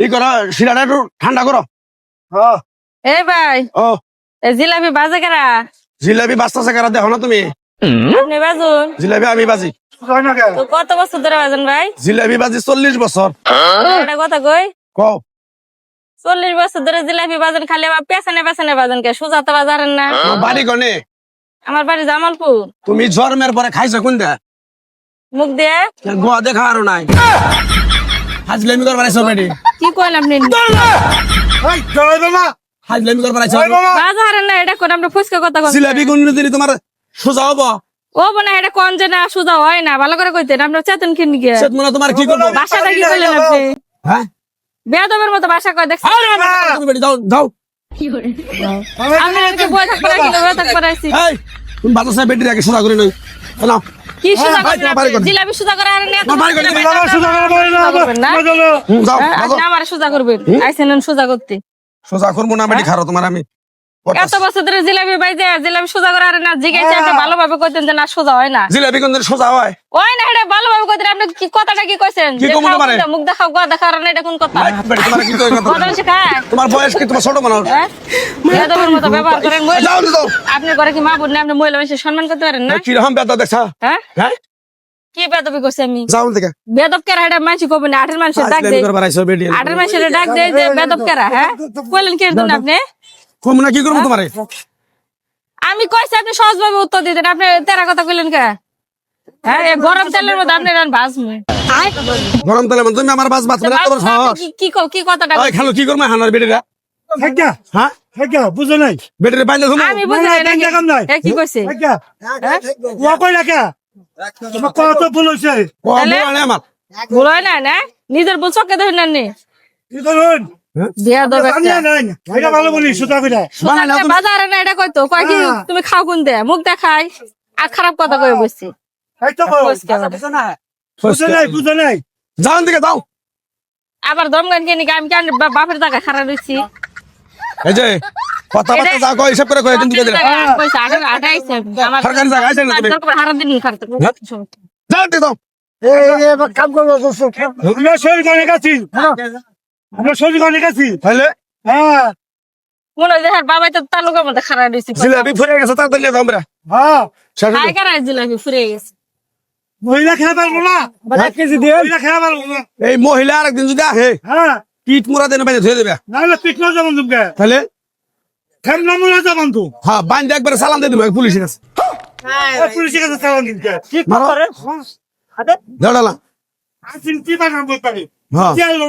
ই করো শিরাটা একটু ঠান্ডা করো। এ ভাই ও এ জিলাপি বাজে কারা জিলাপি বাজতেছে কারা দেখো না তুমি? আপনি বাজুন জিলাপি আমি বাজি। তো কত বছর ধরে বাজেন ভাই? জিলাপি বাজি 40 বছর। এটা কথা কই কও 40 বছর ধরে জিলাপি বাজেন, খালি আবার পেছনে পেছনে বাজেন কে, সোজা তো বাজারেন না। তোমার বাড়ি কোনে? আমার বাড়ি জামালপুর। তুমি জন্মের পরে খাইছো কোনটা? মুখ দিয়ে গোয়া দেখা আরো নাই। হাজলামি করবার আইছো বেটি? কি কইন আপনি? হাজলামি করবার আইছো? বাজারেন না, এটা কোন আপনি ফুসকা কথা কন? জিলাপি কোন দিন তোমার সোজা হবো? ও বোনা এটা কোন যে না সোজা হয় না, ভালো করে কইতেন। আপনি চেতন কি নিকে সেট মনে তোমার কি করবো? বাসাটা কি কইলেন আপনি? হ্যাঁ বেয়াদবের মতো বাসা কয় দেখছেন? তুমি বেটি যাও যাও। আমি আজকে বই থাকতে রাখি না, বই থাকতে রাখছি। এই তুমি বাতাসে বেটি রাখে সোজা করে নই। নাও কি সোজা ভাই, করেন তোমার বাড়ি আপনি? কোন? জিলাপি সোজা করে আর নিয়ে তোমার বাড়ি কোন? সোজা করবেন না? যাও আপনি আমার সোজা করবেন, আইছেন সোজা করতে। সোজা করবো না বেটি, খারো তোমার আমি এত বছর ধরে জিলাপি বাইজে জিলাপি সোজা করে আর না জিগাইছে, আপনি ভালোভাবে কইতেন যে না সোজা হয় না। জিলাপি কোন দিন সোজা হয়? ওই না, এটা ভালোভাবে কইতেন। আপনি কি কথাটা কি কইছেন? কি যে কমু খাও তোমারে? কিন্তু মুখ দেখাও, গা দেখাও না, এটা কোন কথা? বেটি তোমার কি কই কথা? কথা শেখায়? তোমার বয়স কি? তোমার ছোট মানুষ? হ্যাঁ বেয়াদবের মতো ব্যবহার করেন। মহিলা যাও যাও। আপনি ঘরে কি মা বোন নেই? আপনি মহিলা মানুষের সম্মান করতে পারেন না? কি রকম বেদা দেখছা? হ্যাঁ হ্যাঁ কি বেয়াদবি করছি আমি? যাও দেখে। বেয়াদব কেরা? এটা মানছি কবে না? আটের মানুষের ডাক হাজলামি দেয়, করবার আইছো বেটি? আটের মানুষের ডাক দেয় যে বেয়াদব কেরা? হ্যাঁ বললেন কি এরকম আপনি? কম না কি করবো তোমারে? আমি কইছি আপনি সহজভাবে উত্তর দিতেন, আপনি তেরা কথা কইলেন কে? হ্যাঁ এই গরম তেলের মধ্যে আপনি রান ভাজমু। গরম তেলে তুমি আমার বাস বাঁচবে না তোমার সাহস? কি কথাটা ওই খালো কি করবো হানার বেটিরা? হ্যাঁ বুঝো নাই বেটিরে বাইলে ঘুমো। আমি বুঝি না, না না, কাম নাই। কি কইছে? কত ভুল হয়েছে তাহলে? আমার ভুল হয় না না? নিজের ভুল চোখে দেখেন না নি? কি করুন বেয়াদব একটা। এটা ভালো বলি সুতা করে সুতাটা বাজারে না, এটা কইতো কয় কি তুমি খাও কোন দে, মুখ দেখাই আর খারাপ কথা কয়ে বসছি। এই তো বুঝো নাই বুঝো নাই যাও দিকে যাও। আবার দমগান কে নিকে আমি কেন বাপের জায়গা খারাপ রইছি? এই যে কথাবার্তা যা কয় হিসাব করে কয় কিন্তু দিকে পয়সা আটাইছে আমার সরকারি জায়গায় আছেন না তুমি? হারাম দিন খারাপ। যাও দিকে যাও। কাম করবো আমরা শরীর অনেক আছি আমরা শরীর অনেক আছি তাহলে হ্যাঁ মনে হয় দেখার বাবাই তো তালুকের মধ্যে খারাপ রইছি। জিলাপি ফুরে গেছে তাড়াতাড়ি যাও আমরা। হ্যাঁ খাই কারাই জিলাপি ফুরে গেছে। মহিলা খেয়ে পারবো না 1 কেজি দিয়ে মহিলা খেয়ে পারবো না এই মহিলা আরেকদিন যদি আহে হ্যাঁ পিঠ মোড়া দেন বাইরে ধুয়ে দেবে। না না পিকনো যাবেন তুমি তাহলে খের নমুনা যাবেন তো হ্যাঁ বাইন্দে একবার সালাম দিয়ে দেবে পুলিশের কাছে। পুলিশের কাছে চালান দিন কি মারো। করে দাঁড়ালা। আসিন কি বানাবো পারি হ্যাঁ চলো